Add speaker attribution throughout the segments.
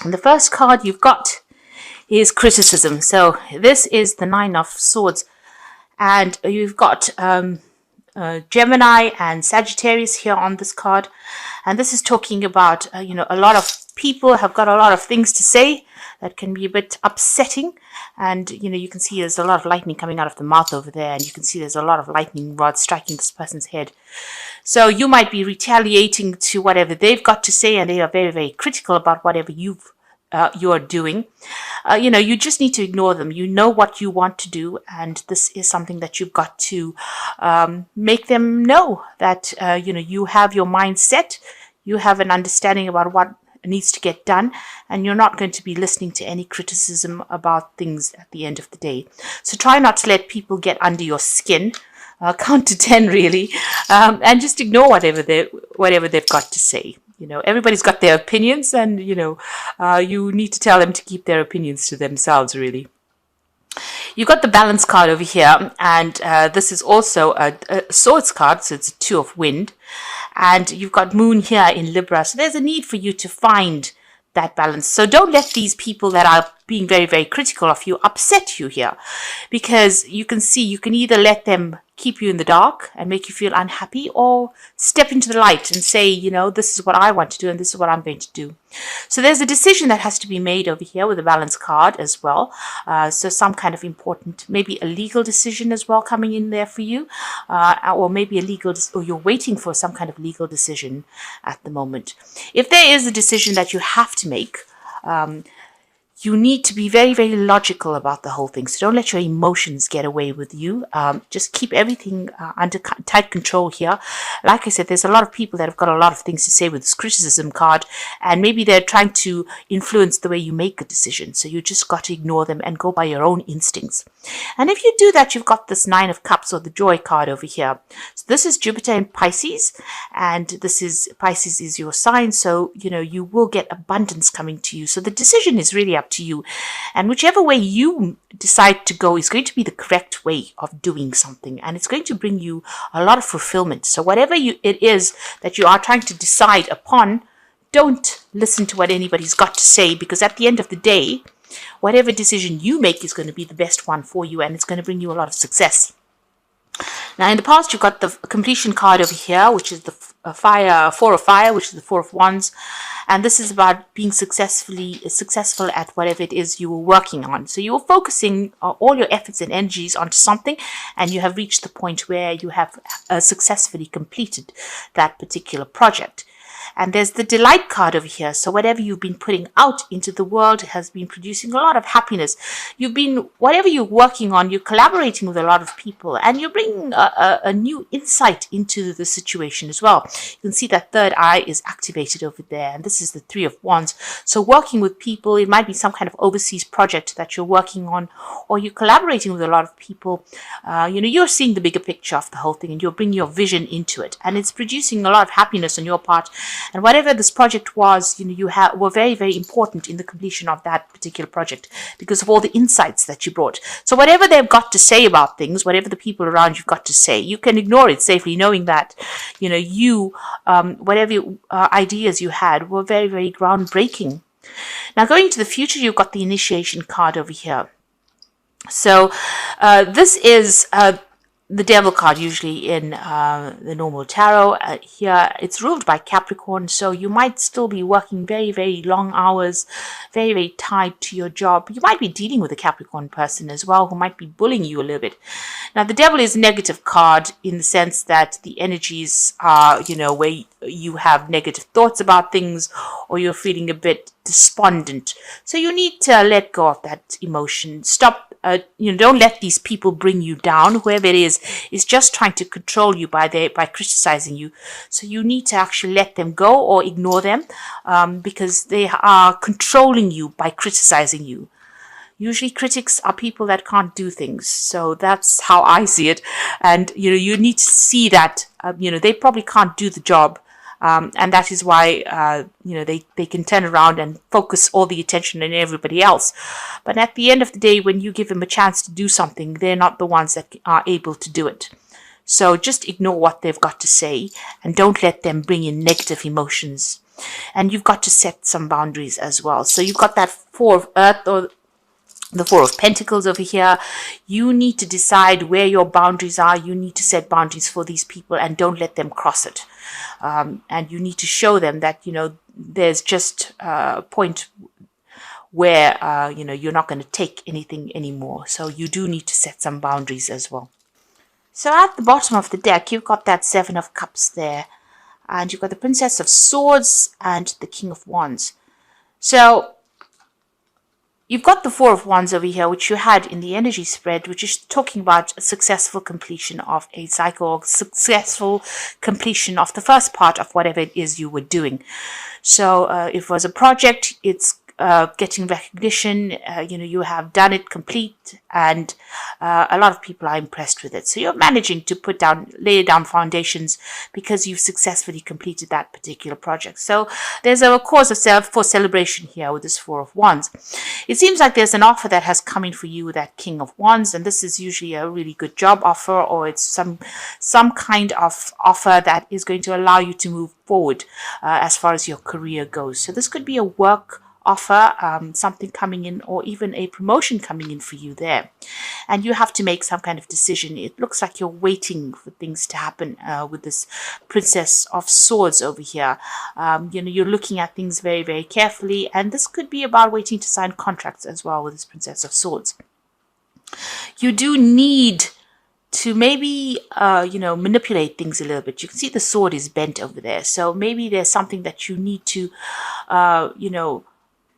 Speaker 1: And the first card you've got is criticism. So this is the Nine of Swords, and you've got Gemini and Sagittarius here on this card, and this is talking about a lot of people have got a lot of things to say that can be a bit upsetting, and you can see there's a lot of lightning coming out of the mouth over there, and you can see there's a lot of lightning rods striking this person's head. So you might be retaliating to whatever they've got to say, and they are very, very critical about whatever you're doing. You just need to ignore them. You know what you want to do, and this is something that you've got to make them know that you have your mind set, you have an understanding about what needs to get done, and you're not going to be listening to any criticism about things at the end of the day. So try not to let people get under your skin. Count to 10 really, and just ignore whatever they've got to say. Everybody's got their opinions, and you need to tell them to keep their opinions to themselves, really. You've got the balance card over here, and this is also a swords card, so it's a two of wind, and you've got moon here in Libra, so there's a need for you to find that balance. So don't let these people that are being very, very critical of you upset you here, because you can either let them keep you in the dark and make you feel unhappy, or step into the light and say, this is what I want to do and this is what I'm going to do. So there's a decision that has to be made over here with the balance card as well. So some kind of important, maybe a legal decision as well coming in there for you, or maybe or you're waiting for some kind of legal decision at the moment. If there is a decision that you have to make, you need to be very, very logical about the whole thing. So don't let your emotions get away with you. Just keep everything under tight control here. Like I said, there's a lot of people that have got a lot of things to say with this criticism card, and maybe they're trying to influence the way you make a decision. So you just got to ignore them and go by your own instincts. And if you do that, you've got this Nine of Cups, or the Joy card over here. So this is Jupiter in Pisces, and Pisces is your sign. So, you will get abundance coming to you. So the decision is really up to you, and whichever way you decide to go is going to be the correct way of doing something, and it's going to bring you a lot of fulfillment. So whatever it is that you are trying to decide upon, don't listen to what anybody's got to say, because at the end of the day, whatever decision you make is going to be the best one for you, and it's going to bring you a lot of success. Now, in the past, you've got the completion card over here, which is the Four of Fire, which is the Four of Wands. And this is about being successful at whatever it is you were working on. So you were focusing all your efforts and energies onto something, and you have reached the point where you have successfully completed that particular project. And there's the delight card over here. So whatever you've been putting out into the world has been producing a lot of happiness. Whatever you're working on, you're collaborating with a lot of people, and you're bringing a new insight into the situation as well. You can see that third eye is activated over there, and this is the Three of Wands. So working with people, it might be some kind of overseas project that you're working on, or you're collaborating with a lot of people. You're seeing the bigger picture of the whole thing, and you're bringing your vision into it, and it's producing a lot of happiness on your part. And whatever this project was, were very, very important in the completion of that particular project, because of all the insights that you brought. So whatever they've got to say about things, whatever the people around you've got to say, you can ignore it safely, knowing that, whatever ideas you had were very, very groundbreaking. Now, going into the future, you've got the initiation card over here. So this is the Devil card, usually in the normal tarot. Here it's ruled by Capricorn, so you might still be working very, very long hours, very, very tied to your job. You might be dealing with a Capricorn person as well, who might be bullying you a little bit. Now, the Devil is a negative card in the sense that the energies are, where you have negative thoughts about things, or you're feeling a bit despondent. So you need to let go of that emotion. Stop. Don't let these people bring you down. Whoever it is just trying to control you by criticizing you. So you need to actually let them go or ignore them, because they are controlling you by criticizing you. Usually critics are people that can't do things. So that's how I see it. And, you need to see that, they probably can't do the job. And that is why, they can turn around and focus all the attention on everybody else. But at the end of the day, when you give them a chance to do something, they're not the ones that are able to do it. So just ignore what they've got to say, and don't let them bring in negative emotions. and you've got to set some boundaries as well. So you've got that Four of Earth, or the Four of Pentacles over here. You need to decide where your boundaries are. You need to set boundaries for these people and don't let them cross it. And you need to show them that, there's just a point where, you're not going to take anything anymore. So you do need to set some boundaries as well. So at the bottom of the deck, you've got that Seven of Cups there. And you've got the Princess of Swords and the King of Wands. So you've got the Four of Wands over here, which you had in the energy spread, which is talking about a successful completion of a cycle, or successful completion of the first part of whatever it is you were doing. So if it was a project, it's getting recognition, you have done it complete, and a lot of people are impressed with it. So you're managing to lay down foundations because you've successfully completed that particular project. So there's a cause for celebration here with this Four of Wands. It seems like there's an offer that has come in for you with that King of Wands, and this is usually a really good job offer, or it's some kind of offer that is going to allow you to move forward as far as your career goes. So this could be a work offer, something coming in, or even a promotion coming in for you there, and you have to make some kind of decision. It looks like you're waiting for things to happen with this Princess of Swords over here. You're looking at things very, very carefully, and this could be about waiting to sign contracts as well with this Princess of Swords. You do need to maybe manipulate things a little bit. You can see the sword is bent over there, so maybe there's something that you need to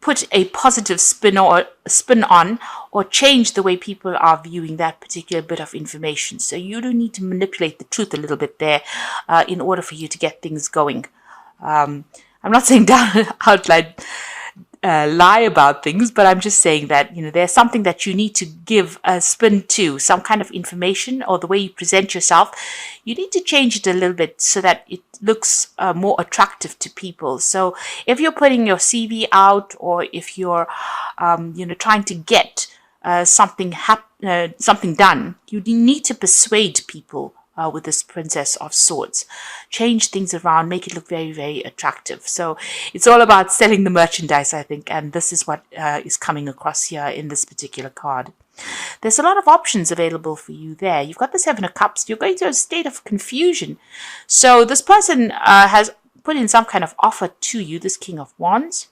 Speaker 1: put a positive spin on, or change the way people are viewing that particular bit of information. So you do need to manipulate the truth a little bit there in order for you to get things going. I'm not saying outright lie about things, but I'm just saying that there's something that you need to give a spin to, some kind of information, or the way you present yourself. You need to change it a little bit so that it looks more attractive to people. So if you're putting your CV out, or if you're trying to get something done, you need to persuade people with this Princess of Swords. Change things around, make it look very, very attractive. So it's all about selling the merchandise, I think, and this is what is coming across here in this particular card. There's a lot of options available for you there. You've got the Seven of Cups. You're going through a state of confusion. So this person has put in some kind of offer to you, this King of Wands,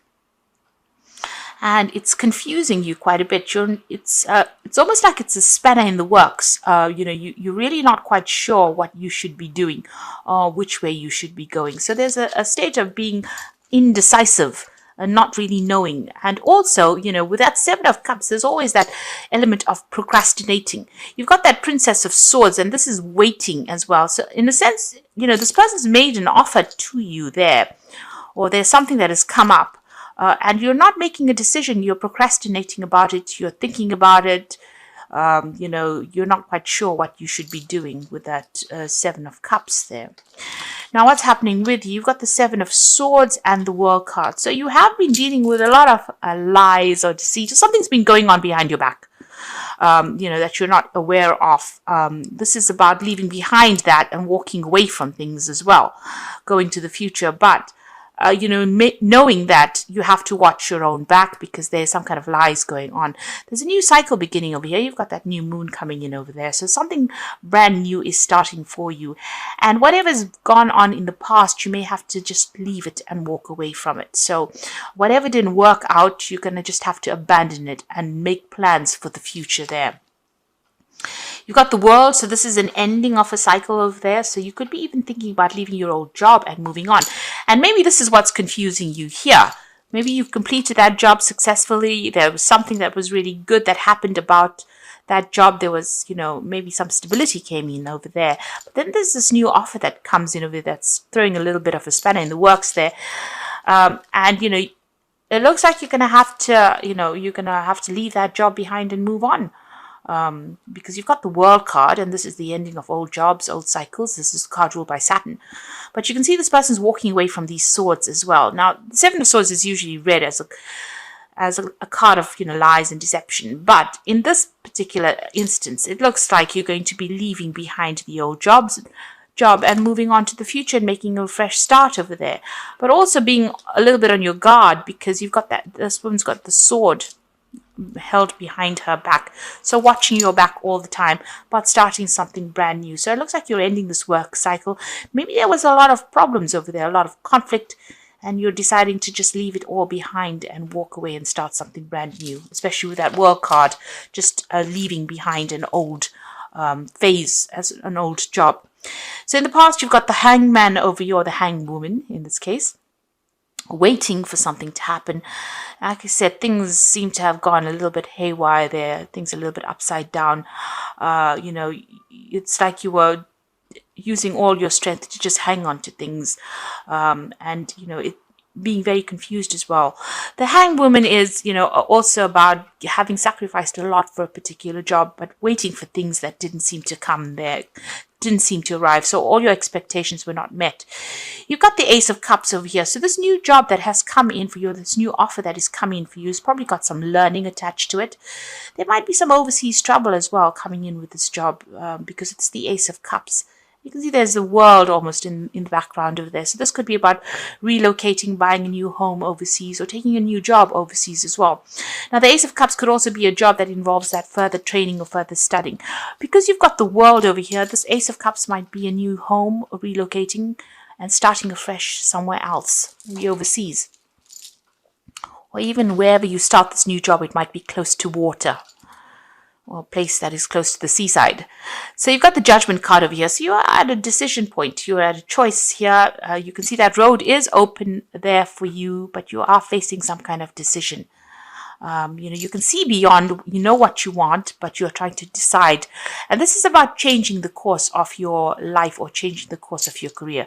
Speaker 1: and it's confusing you quite a bit. It's almost like it's a spanner in the works. You're really not quite sure what you should be doing or which way you should be going. So there's a stage of being indecisive and not really knowing. And also, with that Seven of Cups, there's always that element of procrastinating. You've got that Princess of Swords, and this is waiting as well. So in a sense, this person's made an offer to you there, or there's something that has come up. And you're not making a decision. You're procrastinating about it. You're thinking about it. You're not quite sure what you should be doing with that Seven of Cups there. Now, what's happening with you? You've got the Seven of Swords and the World card. So you have been dealing with a lot of lies or deceit. Something's been going on behind your back, that you're not aware of. This is about leaving behind that and walking away from things as well, going to the future. But knowing that you have to watch your own back because there's some kind of lies going on. There's a new cycle beginning over here. You've got that new moon coming in over there. So something brand new is starting for you. And whatever's gone on in the past, you may have to just leave it and walk away from it. So whatever didn't work out, you're going to just have to abandon it and make plans for the future there. You've got the World, so this is an ending of a cycle over there. So you could be even thinking about leaving your old job and moving on. And maybe this is what's confusing you here. Maybe you've completed that job successfully. There was something that was really good that happened about that job. There was, maybe some stability came in over there. But then there's this new offer that comes in over there that's throwing a little bit of a spanner in the works there. It looks like you're going to have to, leave that job behind and move on. Because you've got the World card, and this is the ending of old jobs, old cycles. This is the card ruled by Saturn. But you can see this person's walking away from these swords as well. Now, the Seven of Swords is usually read as a card of lies and deception. But in this particular instance, it looks like you're going to be leaving behind the old jobs job and moving on to the future and making a fresh start over there. But also being a little bit on your guard because you've got this woman's got the sword held behind her back. So watching your back all the time, but starting something brand new. So it looks like you're ending this work cycle. Maybe there was a lot of problems over there, a lot of conflict, and you're deciding to just leave it all behind and walk away and start something brand new, especially with that world card, just leaving behind an old phase as an old job. So in the past, you've got the hangman over you, or the hangwoman in this case, waiting for something to happen. Like I said, things seem to have gone a little bit haywire there. Things a little bit upside down. It's like you were using all your strength to just hang on to things, and it being very confused as well. The hangwoman is, also about having sacrificed a lot for a particular job, but waiting for things that didn't seem to come there, didn't seem to arrive. So all your expectations were not met. You've got the Ace of Cups over here. So this new job that has come in for you, this new offer that is coming in for you, has probably got some learning attached to it. There might be some overseas trouble as well coming in with this job, because it's the Ace of Cups. You can see there's the world almost in the background over there. So this could be about relocating, buying a new home overseas, or taking a new job overseas as well. Now, the Ace of Cups could also be a job that involves that further training or further studying. Because you've got the world over here, this Ace of Cups might be a new home, or relocating and starting afresh somewhere else, maybe overseas. Or even wherever you start this new job, it might be close to water, or a place that is close to the seaside. So you've got the Judgment card over here. So you're at a decision point. You're at a choice here. You can see that road is open there for you, but you are facing some kind of decision. You can see beyond, you know what you want, but you're trying to decide. And this is about changing the course of your life, or changing the course of your career.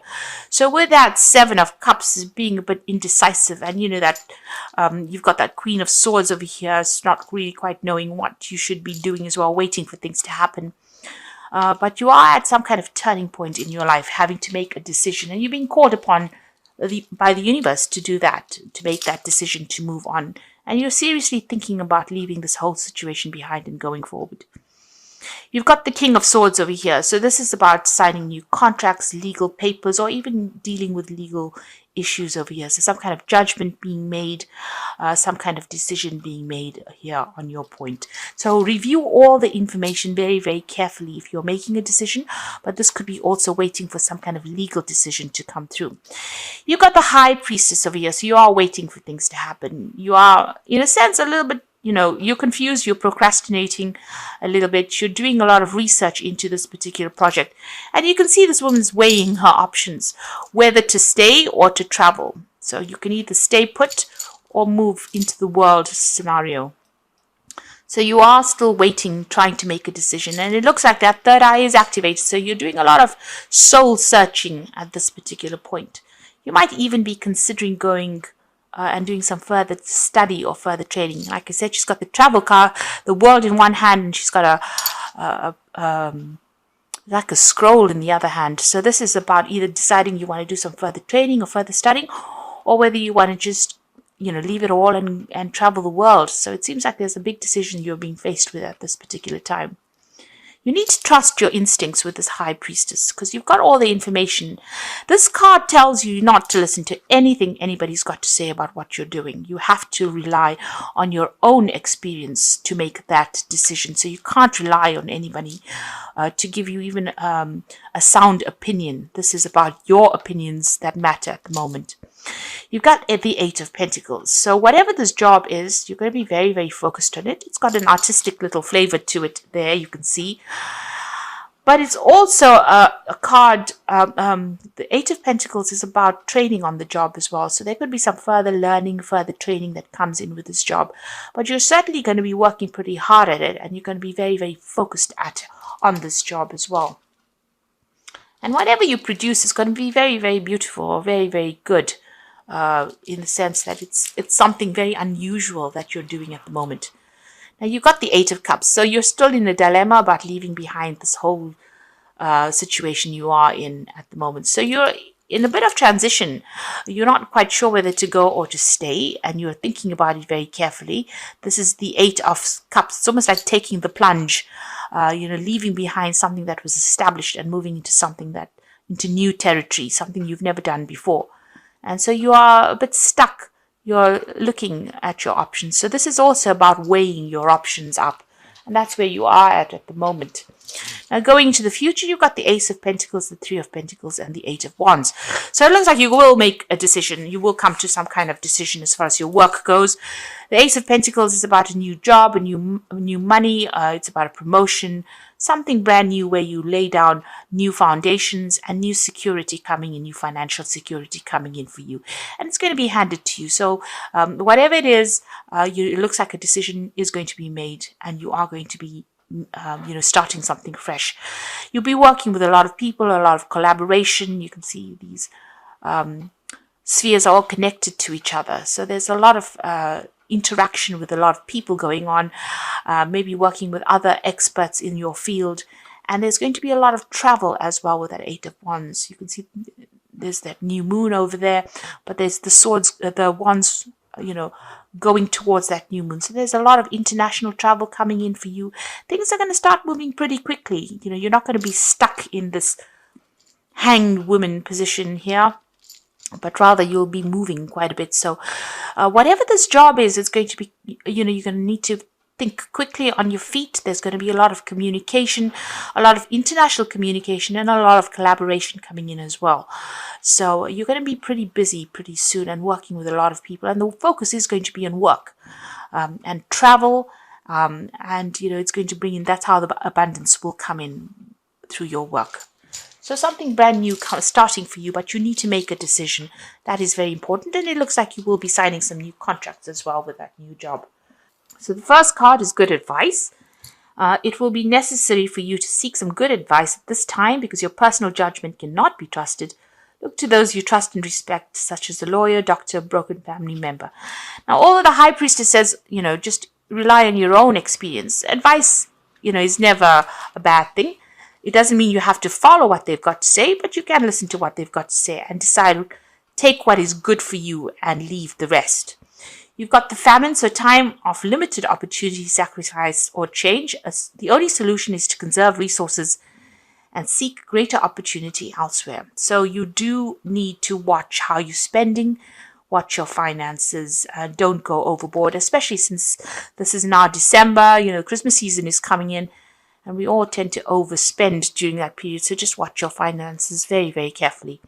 Speaker 1: So with that Seven of Cups being a bit indecisive, and that you've got that Queen of Swords over here, it's not really quite knowing what you should be doing as well, waiting for things to happen. But you are at some kind of turning point in your life, having to make a decision, and you're being called upon by the universe to do that, to make that decision, to move on. And you're seriously thinking about leaving this whole situation behind and going forward. You've got the King of Swords over here. So this is about signing new contracts, legal papers, or even dealing with legal issues over here. So some kind of judgment being made, some kind of decision being made here on your point. So review all the information very, very carefully if you're making a decision, but this could be also waiting for some kind of legal decision to come through. You've got the High Priestess over here. So you are waiting for things to happen. You are, in a sense, a little bit, you're confused, you're procrastinating a little bit, you're doing a lot of research into this particular project. And you can see this woman's weighing her options, whether to stay or to travel. So you can either stay put or move into the world scenario. So you are still waiting, trying to make a decision. And it looks like that third eye is activated. So you're doing a lot of soul searching at this particular point. You might even be considering going and doing some further study or further training. Like I said, she's got the travel card, the world in one hand, and she's got like a scroll in the other hand. So this is about either deciding you want to do some further training or further studying, or whether you want to just, leave it all and travel the world. So it seems like there's a big decision you're being faced with at this particular time. You need to trust your instincts with this High Priestess, because you've got all the information. This card tells you not to listen to anything anybody's got to say about what you're doing. You have to rely on your own experience to make that decision. So you can't rely on anybody to give you even a sound opinion. This is about your opinions that matter at the moment. You've got the Eight of Pentacles. So whatever this job is, you're going to be very, very focused on it. It's got an artistic little flavor to it there, you can see. But it's also a card, the Eight of Pentacles is about training on the job as well. So there could be some further learning, further training that comes in with this job. But you're certainly going to be working pretty hard at it, and you're going to be very, very focused on this job as well. And whatever you produce is going to be very, very beautiful, or very, very good. In the sense that it's something very unusual that you're doing at the moment. Now you've got the Eight of Cups, so you're still in a dilemma about leaving behind this whole situation you are in at the moment. So you're in a bit of transition. You're not quite sure whether to go or to stay, and you're thinking about it very carefully. This is the Eight of Cups. It's almost like taking the plunge, leaving behind something that was established and moving into something that into new territory, something you've never done before. And so you are a bit stuck. You're looking at your options. So this is also about weighing your options up. And that's where you are at the moment. Now, going into the future, you've got the Ace of Pentacles, the Three of Pentacles, and the Eight of Wands. So it looks like you will make a decision. You will come to some kind of decision as far as your work goes. The Ace of Pentacles is about a new job, a new money. It's about a promotion, something brand new where you lay down new foundations and new security coming in, new financial security coming in for you. And it's going to be handed to you. So whatever it is, it looks like a decision is going to be made, and you are going to be starting something fresh. You'll be working with a lot of people, a lot of collaboration. You can see these spheres are all connected to each other. So there's a lot of interaction with a lot of people going on, maybe working with other experts in your field. And there's going to be a lot of travel as well with that Eight of Wands. You can see there's that new moon over there, but there's the swords, the wands, going towards that new moon. So there's a lot of international travel coming in for you. Things are going to start moving pretty quickly. You're not going to be stuck in this hanged woman position here, but rather you'll be moving quite a bit. So whatever this job is, it's going to be, you're going to need to think quickly on your feet. There's going to be a lot of communication, a lot of international communication, and a lot of collaboration coming in as well. So you're going to be pretty busy pretty soon and working with a lot of people. And the focus is going to be on work and travel. And, it's going to bring in, that's how the abundance will come in through your work. So something brand new starting for you, but you need to make a decision. That is very important. And it looks like you will be signing some new contracts as well with that new job. So the first card is good advice. It will be necessary for you to seek some good advice at this time because your personal judgment cannot be trusted. Look to those you trust and respect, such as a lawyer, doctor, broken family member. Now, although the High Priestess says, just rely on your own experience, advice, is never a bad thing. It doesn't mean you have to follow what they've got to say, but you can listen to what they've got to say and decide, take what is good for you and leave the rest. You've got the famine, so time of limited opportunity, sacrifice, or change. The only solution is to conserve resources and seek greater opportunity elsewhere. So you do need to watch how you're spending, watch your finances, don't go overboard, especially since this is now December, Christmas season is coming in, and we all tend to overspend during that period. So just watch your finances very, very carefully.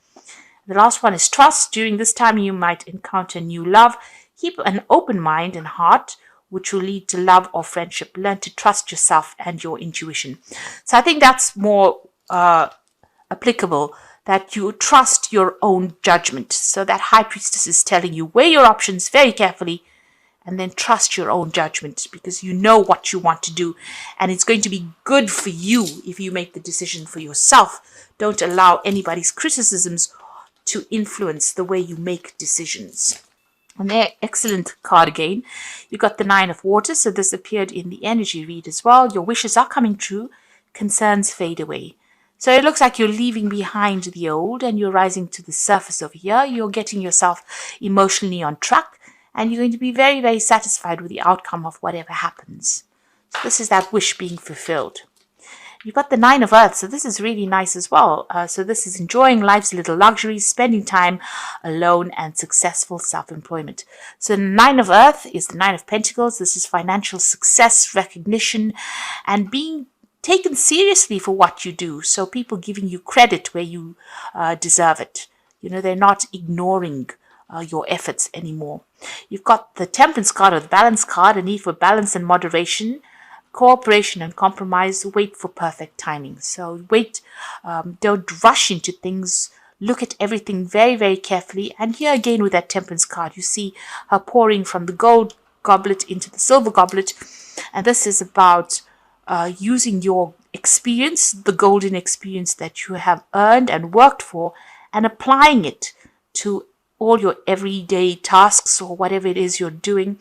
Speaker 1: The last one is trust. During this time, you might encounter new love. Keep an open mind and heart, which will lead to love or friendship. Learn to trust yourself and your intuition. So I think that's more applicable, that you trust your own judgment. So that High Priestess is telling you, weigh your options very carefully and then trust your own judgment because you know what you want to do. And it's going to be good for you if you make the decision for yourself. Don't allow anybody's criticisms to influence the way you make decisions. And there, excellent card again. You got the Nine of Water, so this appeared in the energy read as well. Your wishes are coming true, concerns fade away. So it looks like you're leaving behind the old and you're rising to the surface over here. You're getting yourself emotionally on track and you're going to be very, very satisfied with the outcome of whatever happens. So this is that wish being fulfilled. You've got the Nine of Earth, so this is really nice as well. So this is enjoying life's little luxuries, spending time alone, and successful self-employment. So the Nine of Earth is the Nine of Pentacles. This is financial success, recognition, and being taken seriously for what you do. So people giving you credit where you deserve it. They're not ignoring your efforts anymore. You've got the Temperance card or the Balance card, a need for balance and moderation, cooperation and compromise. Wait for perfect timing. So wait, don't rush into things. Look at everything very, very carefully. And here again with that Temperance card, you see her pouring from the gold goblet into the silver goblet. And this is about using your experience, the golden experience that you have earned and worked for, and applying it to all your everyday tasks or whatever it is you're doing.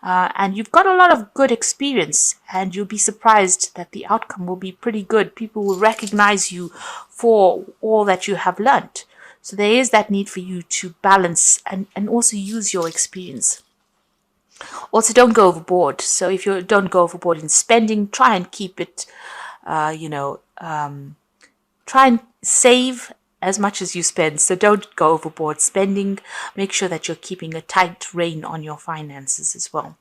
Speaker 1: And you've got a lot of good experience and you'll be surprised that the outcome will be pretty good. People will recognize you for all that you have learned. So there is that need for you to balance and also use your experience. Also, don't go overboard. So if you don't go overboard in spending, try and keep it, try and save as much as you spend. So don't go overboard spending. Make sure that you're keeping a tight rein on your finances as well.